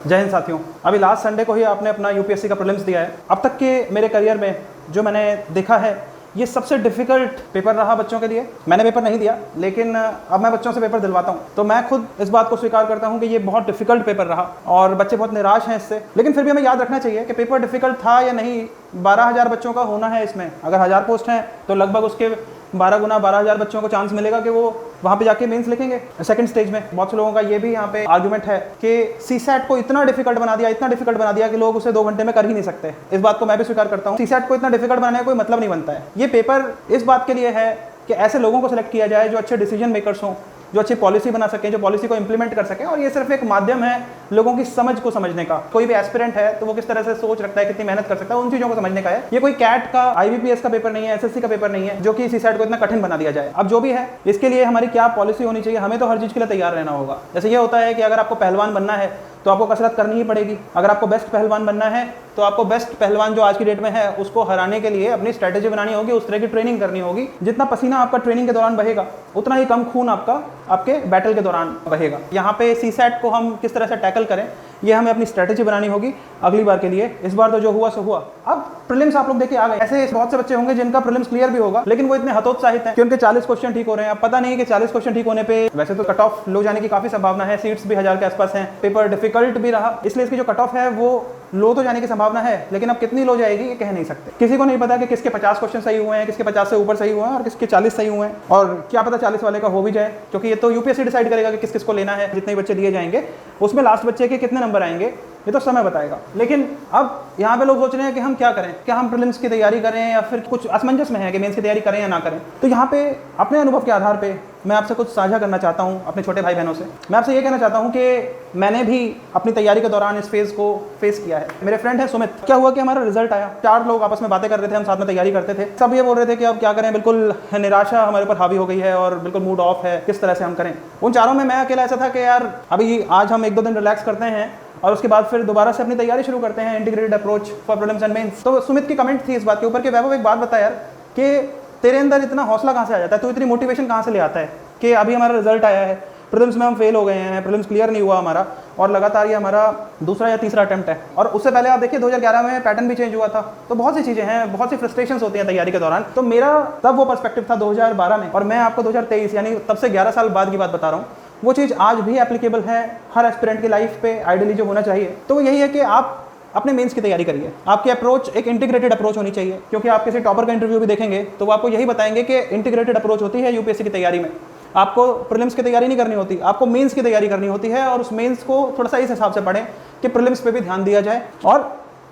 जय हिंद साथियों, अभी लास्ट संडे को ही आपने अपना यूपीएससी का प्रीलिम्स दिया है। अब तक के मेरे करियर में जो मैंने देखा है, ये सबसे डिफ़िकल्ट पेपर रहा बच्चों के लिए। मैंने पेपर नहीं दिया, लेकिन अब मैं बच्चों से पेपर दिलवाता हूँ, तो मैं खुद इस बात को स्वीकार करता हूँ कि ये बहुत डिफ़िकल्ट पेपर रहा और बच्चे बहुत निराश हैं इससे। लेकिन फिर भी हमें याद रखना चाहिए कि पेपर डिफ़िकल्ट था या नहीं, 12,000 बच्चों का होना है इसमें। अगर 1000 पोस्ट हैं तो लगभग उसके 12 गुना 12,000 बच्चों को चांस मिलेगा कि वो वहाँ पे जाके मेंस लिखेंगे सेकंड स्टेज में। बहुत से लोगों का ये भी यहाँ पे आर्गुमेंट है कि सीसैट को इतना डिफिकल्ट बना दिया कि लोग उसे 2 घंटे में कर ही नहीं सकते। इस बात को मैं भी स्वीकार करता हूँ। सीसैट को इतना डिफिकल्ट बनाने का कोई मतलब नहीं बनता है। ये पेपर इस बात के लिए है कि ऐसे लोगों को सिलेक्ट किया जाए जो अच्छे डिसीजन मेकर्स हों, जो अच्छी पॉलिसी बना सकें, जो पॉलिसी को इंप्लीमेंट कर सकें। और ये सिर्फ एक माध्यम है लोगों की समझ को समझने का। कोई भी एस्पिरेंट है तो वो किस तरह से सोच रखता है, कितनी मेहनत कर सकता है, उन चीज़ों को समझने का है। ये कोई कैट का, आईबीपीएस का पेपर नहीं है, एसएससी का पेपर नहीं है जो कि सीसैट को इतना कठिन बना दिया जाए। अब जो भी है, इसके लिए हमारी क्या पॉलिसी होनी चाहिए, हमें तो हर चीज़ के लिए तैयार रहना होगा। जैसे ये होता है कि अगर आपको पहलवान बनना है तो आपको कसरत करनी ही पड़ेगी। अगर आपको बेस्ट पहलवान बनना है तो आपको बेस्ट पहलवान जो आज की डेट में है उसको हराने के लिए अपनी स्ट्रैटेजी बनानी होगी, उस तरह की ट्रेनिंग करनी होगी। जितना पसीना आपका ट्रेनिंग के दौरान बहेगा, उतना ही कम खून आपका आपके बैटल के दौरान बहेगा। यहाँ पे सीसैट को हम किस तरह से टैकल करें, ये हमें अपनी स्ट्रैटेजी बनानी होगी अगली बार के लिए। इस बार तो जो हुआ सो हुआ। अब प्रीलिम्स आप लोग देखिए आ गए। ऐसे बहुत से बच्चे होंगे जिनका प्रीलिम्स क्लियर भी होगा, लेकिन वो इतने हतोत्साहित हैं कि उनके 40 क्वेश्चन ठीक हो रहे हैं। अब पता नहीं कि 40 क्वेश्चन ठीक होने पे वैसे तो कट ऑफ लो जाने की काफी संभावना है, सीट्स भी 1000 के आसपास हैं, पेपर डिफिकल्ट भी रहा, इसलिए इसकी जो कट ऑफ है वो लो तो जाने की संभावना है, लेकिन अब कितनी लो जाएगी ये कह नहीं सकते। किसी को नहीं पता कि किसके 50 क्वेश्चन सही हुए हैं, किसके 50 से ऊपर सही हुए हैं और किसके 40 सही हुए हैं। और क्या पता 40 वाले का हो भी जाए, क्योंकि ये तो यूपीएससी डिसाइड करेगा कि किस किस को लेना है। जितने बच्चे लिए जाएंगे उसमें लास्ट बच्चे के कितने नंबर आएंगे ये तो समय बताएगा। लेकिन अब यहाँ पे लोग सोच रहे हैं कि हम क्या करें, क्या हम प्रीलिम्स की तैयारी करें या फिर कुछ असमंजस में है कि मेंस की तैयारी करें या ना करें। तो यहाँ पे अपने अनुभव के आधार पे मैं आपसे कुछ साझा करना चाहता हूँ अपने छोटे भाई बहनों से। मैं आपसे ये कहना चाहता हूँ कि मैंने भी अपनी तैयारी के दौरान इस फेज़ को फेस किया है। मेरे फ्रेंड है सुमित, क्या हुआ कि हमारा रिजल्ट आया, 4 लोग आपस में बातें कर रहे थे, हम साथ में तैयारी करते थे। सब ये बोल रहे थे कि अब क्या करें, बिल्कुल निराशा हमारे ऊपर हावी हो गई है और बिल्कुल मूड ऑफ है, किस तरह से हम करें। उन चारों में मैं अकेला ऐसा था कि यार अभी आज हम 1-2 दिन रिलैक्स करते हैं और उसके बाद फिर दोबारा से अपनी तैयारी शुरू करते हैं, integrated approach for prelims and mains. तो सुमित की कमेंट थी इस बात के ऊपर कि वैभव एक बात बता यार कि तेरे अंदर इतना हौसला कहाँ से आ जाता है, तू इतनी मोटिवेशन कहाँ से ले आता है कि अभी हमारा रिजल्ट आया है, प्रीलिम्स में हम फेल हो गए हैं, प्रीलिम्स क्लियर नहीं हुआ हमारा और लगातार ये हमारा दूसरा या तीसरा अटेम्प्ट है। और उससे पहले आप देखिए 2011 में पैटर्न भी चेंज हुआ था। तो बहुत सी चीज़ें हैं, बहुत सी फ्रस्ट्रेशंस होती हैं तैयारी के दौरान। तो मेरा तब वो पर्सपेक्टिव था 2012 में, और मैं आपको 2023 यानी तब से 11 साल बाद की बात बता रहा हूँ। वो चीज़ आज भी एप्लीकेबल है हर एस्पिरेंट की लाइफ पे। आइडियली जो होना चाहिए तो वो यही है कि आप अपने मेंस की तैयारी करिए। आपकी अप्रोच एक इंटीग्रेटेड अप्रोच होनी चाहिए, क्योंकि आप किसी टॉपर का इंटरव्यू भी देखेंगे तो वो आपको यही बताएंगे कि इंटीग्रेटेड अप्रोच होती है यूपीएससी की तैयारी में। आपको प्रीलिम्स की तैयारी नहीं करनी होती, आपको मेंस की तैयारी करनी होती है। और उस मेंस को थोड़ा सा इस हिसाब से पढ़ें कि प्रीलिम्स पे भी ध्यान दिया जाए। और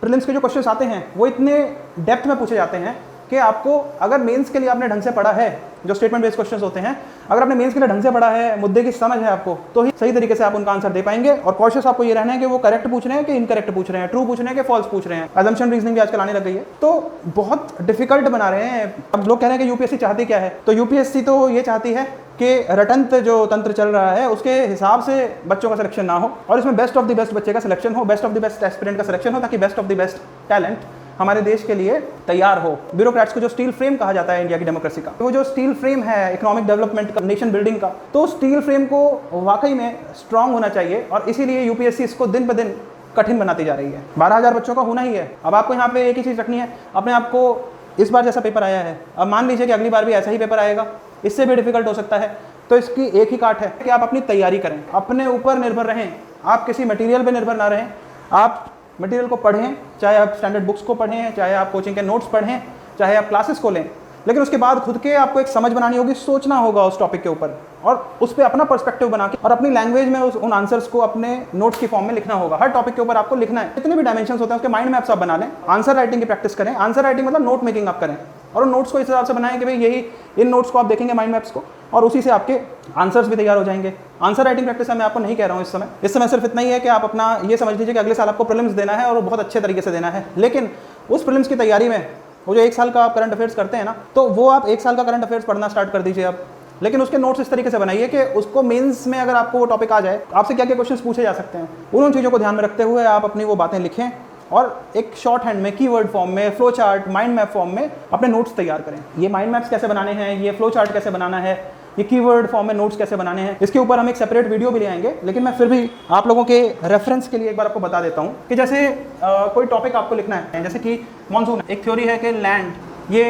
प्रीलिम्स के जो क्वेश्चन आते हैं वो इतने डेप्थ में पूछे जाते हैं कि आपको अगर मेंस के लिए आपने ढंग से पढ़ा है, जो स्टेटमेंट बेस्ड क्वेश्चंस होते हैं, अगर आपने मेंस के लिए ढंग से पढ़ा है, मुद्दे की समझ है आपको, तो ही सही तरीके से आप उनका आंसर दे पाएंगे। और कॉशियस आपको ये रहना है कि वो करेक्ट पूछ रहे हैं कि इनकरेक्ट पूछ रहे हैं, ट्रू पूछ रहे हैं कि फॉल्स पूछ रहे हैं। अजम्पशन रीजनिंग भी आजकल आने लग गई है, तो बहुत डिफिकल्ट बना रहे हैं। अब लोग कह रहे हैं कि यूपीएससी चाहती क्या है, तो यूपीएससी तो ये चाहती है कि रटंत जो तंत्र चल रहा है उसके हिसाब से बच्चों का सिलेक्शन ना हो और इसमें बेस्ट ऑफ द बेस्ट बच्चे का सिलेक्शन हो, best of the best aspirant का सिलेक्शन हो, ताकि best of the best talent हमारे देश के लिए तैयार हो। ब्यूरोक्रेट्स को जो स्टील फ्रेम कहा जाता है इंडिया की डेमोक्रेसी का, वो जो स्टील फ्रेम है इकोनॉमिक डेवलपमेंट का, नेशन बिल्डिंग का, तो स्टील फ्रेम को वाकई में स्ट्रांग होना चाहिए। और इसीलिए यूपीएससी इसको दिन ब दिन कठिन बनाती जा रही है। 12,000 बच्चों का होना ही है। अब आपको यहाँ पे एक ही चीज़ रखनी है, अपने आप को इस बार जैसा पेपर आया है, अब मान लीजिए कि अगली बार भी ऐसा ही पेपर आएगा, इससे भी डिफिकल्ट हो सकता है। तो इसकी एक ही काट है कि आप अपनी तैयारी करें, अपने ऊपर निर्भर रहें, आप किसी मटेरियल पे निर्भर ना रहें। आप मटेरियल को पढ़ें, चाहे आप स्टैंडर्ड बुक्स को पढ़ें, चाहे आप कोचिंग के नोट्स पढ़ें, चाहे आप क्लासेस को लें, लेकिन उसके बाद खुद के आपको एक समझ बनानी होगी, सोचना होगा उस टॉपिक के ऊपर और उस पर अपना पर्सपेक्टिव बना के और अपनी लैंग्वेज में उन आंसर्स को अपने नोट्स की फॉर्म में लिखना होगा। हर टॉपिक के ऊपर आपको लिखना है। जितने भी डायमेंशंस होते हैं उसके माइंड मैप्स आप बना लें। आंसर राइटिंग की प्रैक्टिस करें। आंसर राइटिंग मतलब नोट मेकिंग आप करें और उन नोट्स को इस हिसाब से बनाएं कि भाई यही इन नोट्स को आप देखेंगे माइंड मैप्स को, और उसी से आपके आंसर्स भी तैयार हो जाएंगे। आंसर राइटिंग प्रैक्टिस मैं आपको नहीं कह रहा हूँ इस समय सिर्फ इतना ही है कि आप अपना ये समझ लीजिए कि अगले साल आपको प्रीलिम्स देना है और वो बहुत अच्छे तरीके से देना है। लेकिन उस प्रीलिम्स की तैयारी में वो जो 1 साल का आप करंट अफेयर्स करते हैं ना, तो वो आप 1 साल का करंट अफेयर्स पढ़ना स्टार्ट कर दीजिए अब। लेकिन उसके नोट्स इस तरीके से बनाइए कि उसको मेंस में अगर आपको वो टॉपिक आ जाए, आपसे क्या क्या क्वेश्चंस पूछे जा सकते हैं, उन चीज़ों को ध्यान में रखते हुए आप अपनी वो बातें लिखें और एक शॉर्ट हैंड में, कीवर्ड फॉर्म में, flow chart, mind map form में अपने नोट्स तैयार करें। ये माइंड मैप्स कैसे बनाने हैं, ये फ्लो चार्ट कैसे बनाना है, ये कीवर्ड फॉर्म में नोट्स कैसे बनाने हैं, इसके ऊपर हम एक सेपरेट वीडियो भी ले आएंगे। लेकिन मैं फिर भी आप लोगों के रेफरेंस के लिए एक बार आपको बता देता हूँ कि जैसे कोई टॉपिक आपको लिखना है, जैसे कि मॉनसून, एक थ्योरी है कि लैंड ये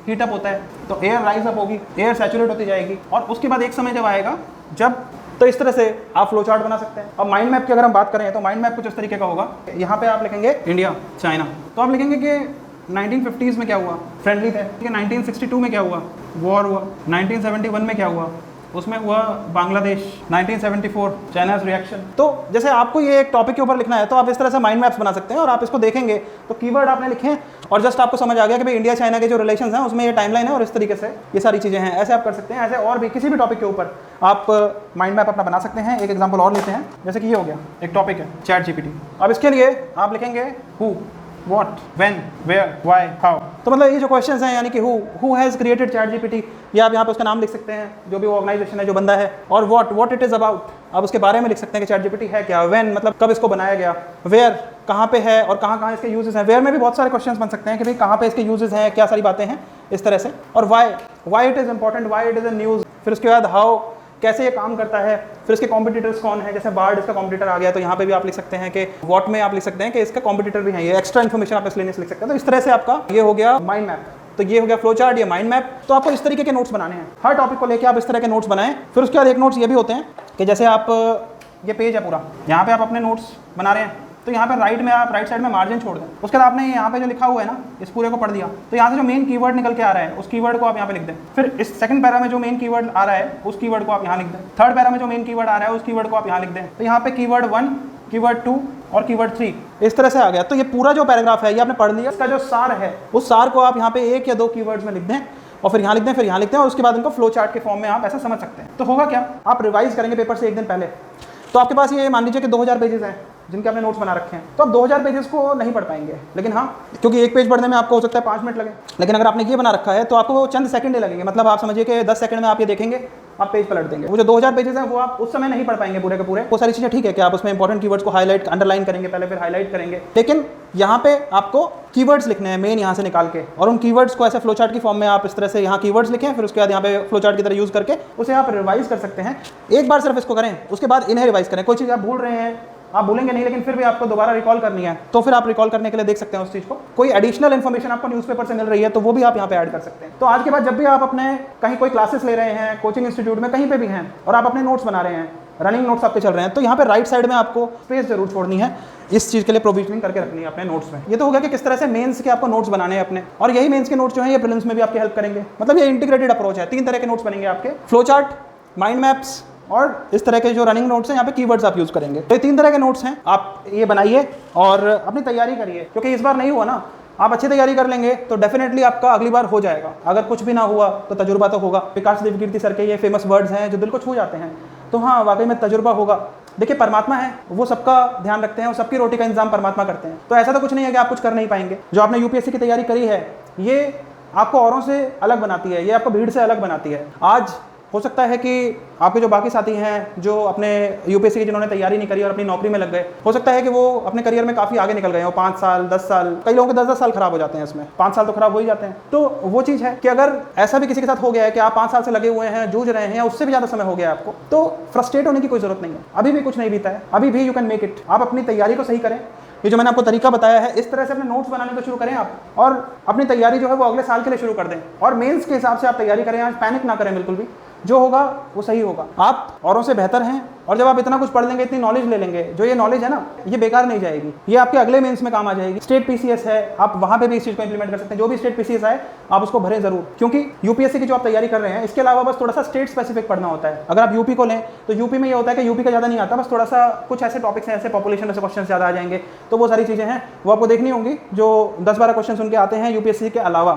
हीटअप होता है तो एयर राइज अप होगी, एयर सैचुरेट होती जाएगी, और उसके बाद एक समय जब आएगा जब, तो इस तरह से आप फ्लो चार्ट बना सकते हैं। अब माइंड मैप की अगर हम बात करें तो माइंड मैप कुछ इस तरीके का होगा। यहाँ पे आप लिखेंगे इंडिया, चाइना, तो आप लिखेंगे कि 1950s में क्या हुआ, फ्रेंडली थे, ठीक है। 1962 में क्या हुआ, वॉर हुआ। 1971 में क्या हुआ, उसमें हुआ बांग्लादेश। 1974 China's reaction. तो जैसे आपको ये एक टॉपिक के ऊपर लिखना है तो आप इस तरह से माइंड मैप्स बना सकते हैं, और आप इसको देखेंगे तो कीवर्ड आपने लिखे हैं और जस्ट आपको समझ आ गया कि भाई इंडिया चाइना के जो रिलेशंस हैं उसमें ये टाइमलाइन है और इस तरीके से ये सारी चीज़ें हैं। ऐसे आप कर सकते हैं। ऐसे और भी किसी भी टॉपिक के ऊपर आप माइंड मैप अपना बना सकते हैं। एक एग्जाम्पल और लेते हैं, जैसे कि ये हो गया एक टॉपिक है चैट जीपीटी। अब इसके लिए आप लिखेंगे who, What, when, where, why, how। तो मतलब ये जो क्वेश्चंस हैं, यानी कि who has created ChatGPT, या आप यहाँ पे उसका नाम लिख सकते हैं, जो भी वो ऑर्गेनाइजेशन है, जो बंदा है, और what it is about, आप उसके बारे में लिख सकते हैं कि ChatGPT है क्या। when मतलब कब इसको बनाया गया, where कहाँ पे है और कहाँ इसके यूजेस हैं। where में भी बहुत सारे क्वेश्चंस बन सकते हैं कि भाई कहाँ पे इसके यूजेस हैं, क्या सारी बातें हैं, इस तरह से। और why it is important, why it is a news। फिर उसके बाद how, कैसे ये काम करता है। फिर इसके कॉम्पिटिटर्स कौन है, जैसे बार्ड इसका कॉम्पिटिटर आ गया तो यहाँ पे भी आप लिख सकते हैं कि व्हाट में आप लिख सकते हैं कि इसका कॉम्पिटिटर भी है, ये एक्स्ट्रा इन्फॉर्मेशन आप इसलिए नहीं लिख सकते हैं। तो इस तरह से आपका ये हो गया माइंड मैप। तो ये हो गया फ्लो चार्ट, ये माइंड मैप। तो आपको इस तरीके के नोट्स बनाने हैं, हर टॉपिक को लेकर आप इस तरह के नोट्स बनाएं। फिर उसके बाद एक नोट्स ये भी होते हैं कि जैसे आप, ये पेज है पूरा, यहाँ पे आप अपने नोट्स बना रहे हैं, तो यहाँ पे राइट में आप राइट साइड में मार्जिन छोड़ दें। उसके बाद आपने यहाँ पे जो लिखा हुआ है ना, इस पूरे को पढ़ दिया, तो यहाँ से जो मेन कीवर्ड निकल के आ रहा है उस कीवर्ड को आप यहाँ पे लिख दें। फिर इस सेकंड पैरा में जो मेन कीवर्ड आ रहा है उस कीवर्ड को आप यहाँ लिख दें। थर्ड पैरा में जो मेन कीवर्ड आ रहा है उस कीवर्ड को आप यहाँ लिख दें। तो यहाँ पे कीवर्ड 1, कीवर्ड 2 और कीवर्ड 3 इस तरह से आ गया। तो ये पूरा जो पैराग्राफ है ये आपने पढ़ लिया। इसका जो सार है उस सार को आप यहाँ पे 1 या 2 कीवर्ड्स में लिख दें, और फिर यहाँ लिख दें, फिर यहाँ लिखते हैं, और उसके बाद इनको फ्लो चार्ट के फॉर्म में आप ऐसा समझ सकते हैं। तो होगा क्या, आप रिवाइज करेंगे पेपर से एक दिन पहले, तो आपके पास ये मान लीजिए कि 2000 पेजेस हैं जिनके आपने नोट्स बना रखे हैं, तो आप 2000 पेजेस को नहीं पढ़ पाएंगे। लेकिन हाँ, क्योंकि एक पेज पढ़ने में आपको हो सकता है 5 मिनट लगे, लेकिन अगर आपने ये बना रखा है तो आपको वो चंद सेकंड लगेंगे। मतलब आप समझिए कि 10 सेकंड में आप ये देखेंगे, आप पेज पलट देंगे। वो जो 2000 पेजेस हैं वो आप उस समय नहीं पढ़ पाएंगे पूरे के पूरे। वो सारी चीज़ें ठीक है कि आप उसमें इंपॉर्टेंट कीवर्ड्स को हाईलाइट, अंडरलाइन करेंगे पहले, फिर हाईलाइट करेंगे, लेकिन यहाँ पे आपको कीवर्ड्स लिखने हैं मेन यहाँ से निकाल के, और उन कीवर्ड्स को ऐसे फ्लो चार्ट की फॉर्म में आप इस तरह से यहाँ कीवर्ड्स लिखें, फिर उसके बाद यहाँ पे फ्लो चार्ट की तरह यूज़ करके उसे आप रिवाइज कर सकते हैं। एक बार सिर्फ इसको करें, उसके बाद इन्हें रिवाइज करें। कोई चीज़ आप भूल रहे हैं, आप भूलेंगे नहीं, लेकिन फिर भी आपको दोबारा रिकॉल करनी है, तो फिर आप रिकॉल करने के लिए देख सकते हैं उस चीज़ को। कोई एडिशनल इन्फॉर्मेशन आपको न्यूज़पेपर से मिल रही है तो वो भी आप यहाँ पे ऐड कर सकते हैं। तो आज के बाद जब भी आप अपने कहीं कोई क्लासेस ले रहे हैं, कोचिंग इंस्टीट्यूट में कहीं पे भी हैं, और आप अपने नोट्स बना रहे हैं, रनिंग नोट्स आपके चल रहे हैं, तो यहाँ पे राइट साइड में आपको स्पेस जरूर छोड़नी है, इस चीज़ के लिए प्रोविजनिंग करके रखनी है अपने नोट्स में। ये तो होगा कि किस तरह से मेंस के आपको नोट्स बनाने हैं अपने, और यही मेंस के नोट्स जो हैं ये प्रीलिम्स में भी आपकी हेल्प करेंगे। मतलब ये इंटीग्रेटेड अप्रोच है, 3 तरह के नोट्स बनेंगे आपके, फ्लो चार्ट, माइंड मैप्स और इस तरह के जो रनिंग नोट्स हैं यहाँ पे कीवर्ड्स आप यूज़ करेंगे। तो ये 3 तरह के नोट्स हैं, आप ये बनाइए और अपनी तैयारी करिए, क्योंकि इस बार नहीं हुआ ना, आप अच्छी तैयारी कर लेंगे तो डेफिनेटली आपका अगली बार हो जाएगा। अगर कुछ भी ना हुआ तो तजुर्बा तो होगा। विकास देवकीर्ति सर के ये फेमस वर्ड्स हैं जो दिल को छू जाते हैं, तो हाँ वाकई में तजुर्बा होगा। देखिए परमात्मा है, वो सबका ध्यान रखते हैं और सबकी रोटी का इंतजाम परमात्मा करते हैं, तो ऐसा तो कुछ नहीं है कि आप कुछ कर नहीं पाएंगे। जो आपने यूपीएससी की तैयारी करी है ये आपको औरों से अलग बनाती है, ये आपको भीड़ से अलग बनाती है। आज हो सकता है कि आपके जो बाकी साथी हैं जो अपने यूपीएससी की जिन्होंने तैयारी नहीं करी और अपनी नौकरी में लग गए, हो सकता है कि वो अपने करियर में काफ़ी आगे निकल गए हो, 5 साल 10 साल, कई लोगों के 10-10 साल खराब हो जाते हैं इसमें, 5 साल तो खराब हो ही जाते हैं। तो वो चीज़ है कि अगर ऐसा भी किसी के साथ हो गया है कि आप 5 साल से लगे हुए हैं, जूझ रहे हैं, या उससे भी ज़्यादा समय हो गया आपको, तो फ्रस्ट्रेट होने की कोई ज़रूरत नहीं है। अभी भी कुछ नहीं बीता है, अभी भी यू कैन मेक इट। आप अपनी तैयारी को सही करें, ये जो मैंने आपको तरीका बताया है इस तरह से अपने नोट्स बनाने को शुरू करें आप, और अपनी तैयारी जो है वो अगले साल के लिए शुरू कर दें, और मेंस के हिसाब से आप तैयारी करें। आज पैनिक ना करें बिल्कुल भी, जो होगा वो सही होगा। आप औरों से बेहतर हैं, और जब आप इतना कुछ पढ़ लेंगे, इतनी नॉलेज ले लेंगे, जो ये नॉलेज है ना ये बेकार नहीं जाएगी, ये आपके अगले मेंस में काम आ जाएगी। स्टेट पीसीएस है, आप वहाँ पे भी इस चीज़ को इंप्लीमेंट कर सकते हैं। जो भी स्टेट पीसीएस आए आप उसको भरें जरूर, क्योंकि यूपीएससी की जो आप तैयारी कर रहे हैं इसके अलावा बस थोड़ा सा स्टेट स्पेसिफिक पढ़ना होता है। अगर आप यूपी को लें तो यूपी में ये होता है कि यूपी का ज़्यादा नहीं आता, बस थोड़ा सा कुछ ऐसे टॉपिक्स हैं, ऐसे पॉपुलेशन में से क्वेश्चन ज़्यादा आ जाएंगे, तो वो सारी चीज़ें हैं वो आपको देखनी होंगी। जो 10-12 क्वेश्चन उनके आते हैं यूपीएससी के अलावा,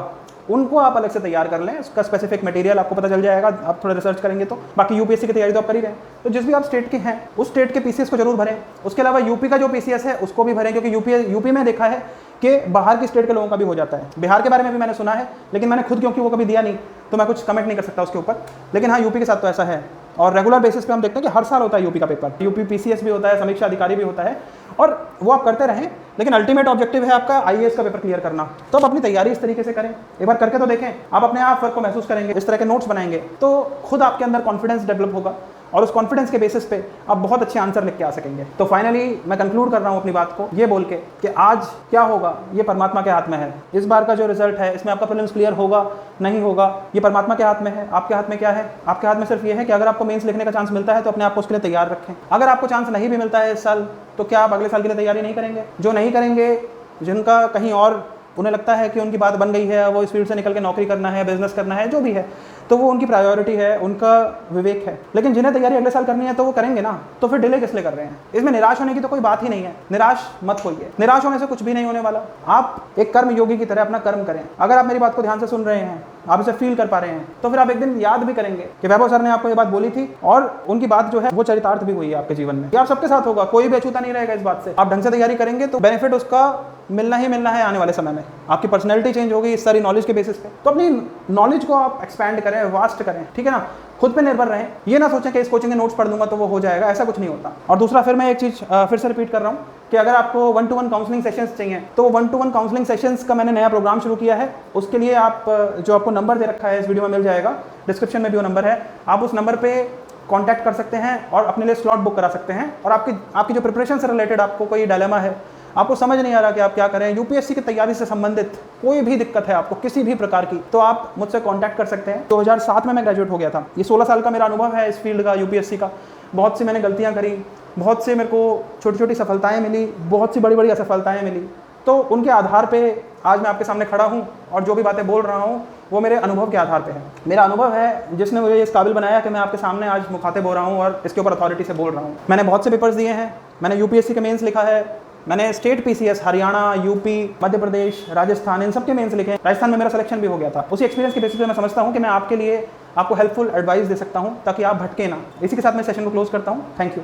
उनको आप अलग से तैयार कर लें, उसका स्पेसिफिक मटेरियल आपको पता चल जाएगा, आप थोड़ा रिसर्च करेंगे तो। बाकी यूपीएससी की तैयारी तो आप कर ही रहे हैं, तो जिस भी आप स्टेट के हैं उस स्टेट के पीसीएस को जरूर भरें। उसके अलावा यूपी का जो पीसीएस है उसको भी भरें, क्योंकि यूपी में देखा है कि बाहर की स्टेट के लोगों का भी हो जाता है। बिहार के बारे में भी मैंने सुना है, लेकिन मैंने खुद क्योंकि वो कभी दिया नहीं तो मैं कुछ कमेंट नहीं कर सकता उसके ऊपर, लेकिन हाँ यूपी के साथ तो ऐसा है। और रेगुलर बेसिस पे हम देखते हैं कि हर साल होता है यूपी का पेपर, यूपी पीसीएस भी होता है, समीक्षा अधिकारी भी होता है, और वो आप करते रहें, लेकिन अल्टीमेट ऑब्जेक्टिव है आपका आईएएस का पेपर क्लियर करना। तो आप अपनी तैयारी इस तरीके से करें, एक बार करके तो देखें, आप अपने आप फर्क को महसूस करेंगे। इस तरह के नोट्स बनाएंगे तो खुद आपके अंदर कॉन्फिडेंस डेवलप होगा और उस कॉन्फिडेंस के बेसिस पे आप बहुत अच्छे आंसर लिख के आ सकेंगे। तो फाइनली मैं कंक्लूड कर रहा हूँ अपनी बात को ये बोल के कि आज क्या होगा ये परमात्मा के हाथ में है। इस बार का जो रिजल्ट है इसमें आपका प्रीलिम्स क्लियर होगा नहीं होगा ये परमात्मा के हाथ में है। आपके हाथ में क्या है? आपके हाथ में सिर्फ ये है कि अगर आपको मेंस लिखने का चांस मिलता है तो अपने आप को उसके लिए तैयार रखें। अगर आपको चांस नहीं भी मिलता है इस साल तो क्या आप अगले साल के लिए तैयारी नहीं करेंगे? जो नहीं करेंगे, जिनका कहीं और उन्हें लगता है कि उनकी बात बन गई है, वो इस फील्ड से निकल के नौकरी करना है, बिजनेस करना है, जो भी है, तो वो उनकी प्रायोरिटी है, उनका विवेक है। लेकिन जिन्हें तैयारी अगले साल करनी है तो वो करेंगे ना, तो फिर डिले किस लिए कर रहे हैं? इसमें निराश होने की तो कोई बात ही नहीं है। निराश मत होइए, निराश होने से कुछ भी नहीं होने वाला। आप एक कर्म योगी की तरह अपना कर्म करें। अगर आप मेरी बात को ध्यान से सुन रहे हैं, आप इसे फील कर पा रहे हैं, तो फिर आप एक दिन याद भी करेंगे कि वैभव सर ने आपको ये बात बोली थी और उनकी बात जो है वो चरितार्थ भी हुई है आपके जीवन में। ये आप सबके साथ होगा, कोई भी अछूता नहीं रहेगा इस बात से। आप ढंग से तैयारी करेंगे तो बेनिफिट उसका मिलना ही मिलना है आने वाले समय में। आपकी पर्सनैलिटी चेंज होगी इस सारी नॉलेज के बेसिस पे। तो अपनी नॉलेज को आप एक्सपैंड करें, वास्ट करें, ठीक है ना। खुद पे निर्भर रहें, ये ना सोचें कि इस कोचिंग के नोट्स पढ़ दूंगा तो वो हो जाएगा, ऐसा कुछ नहीं होता। और दूसरा, फिर मैं एक चीज़ फिर से रिपीट कर रहा हूँ कि अगर आपको 1-to-1 काउंसलिंग सेशंस चाहिए तो 1-to-1 काउंसलिंग सेशंस का मैंने नया प्रोग्राम शुरू किया है। उसके लिए आप जो आपको नंबर दे रखा है इस वीडियो में मिल जाएगा, डिस्क्रिप्शन में भी वो नंबर है, आप उस नंबर पे कॉन्टैक्ट कर सकते हैं और अपने लिए स्लॉट बुक करा सकते हैं। और आपकी जो प्रिपरेशन से रिलेटेड आपको कोई डायलेमा है, आपको समझ नहीं आ रहा कि आप क्या करें, यूपीएससी की तैयारी से संबंधित कोई भी दिक्कत है आपको किसी भी प्रकार की, तो आप मुझसे कांटेक्ट कर सकते हैं। 2007 में मैं ग्रेजुएट हो गया था। ये 16 साल का मेरा अनुभव है इस फील्ड का, यूपीएससी का। बहुत सी मैंने गलतियां करी, बहुत से मेरे को छोटी छोटी सफलताएं मिली, बहुत सी बड़ी बड़ी असफलताएं मिली। तो उनके आधार पे आज मैं आपके सामने खड़ा हूँ और जो भी बातें बोल रहा हूँ वो मेरे अनुभव के आधार पे है। मेरा अनुभव है जिसने मुझे इस काबिल बनाया कि मैं आपके सामने आज मुखातिब हो रहा हूँ और इसके ऊपर अथॉरिटी से बोल रहा हूँ। मैंने बहुत से पेपर्स दिए हैं, मैंने यूपीएससी के मेंस लिखा है, मैंने state PCS, Haryana, UP, Madhya Pradesh, Rajasthan, इन सब के मेंस लिखे हैं। राजस्थान में मेरा सिलेक्शन भी हो गया था। उसी एक्सपीरियंस के बेसिस पे मैं समझता हूँ कि मैं आपके लिए आपको हेल्पफुल एडवाइस दे सकता हूँ ताकि आप भटके ना। इसी के साथ मैं सेशन को क्लोज करता हूँ। Thank you.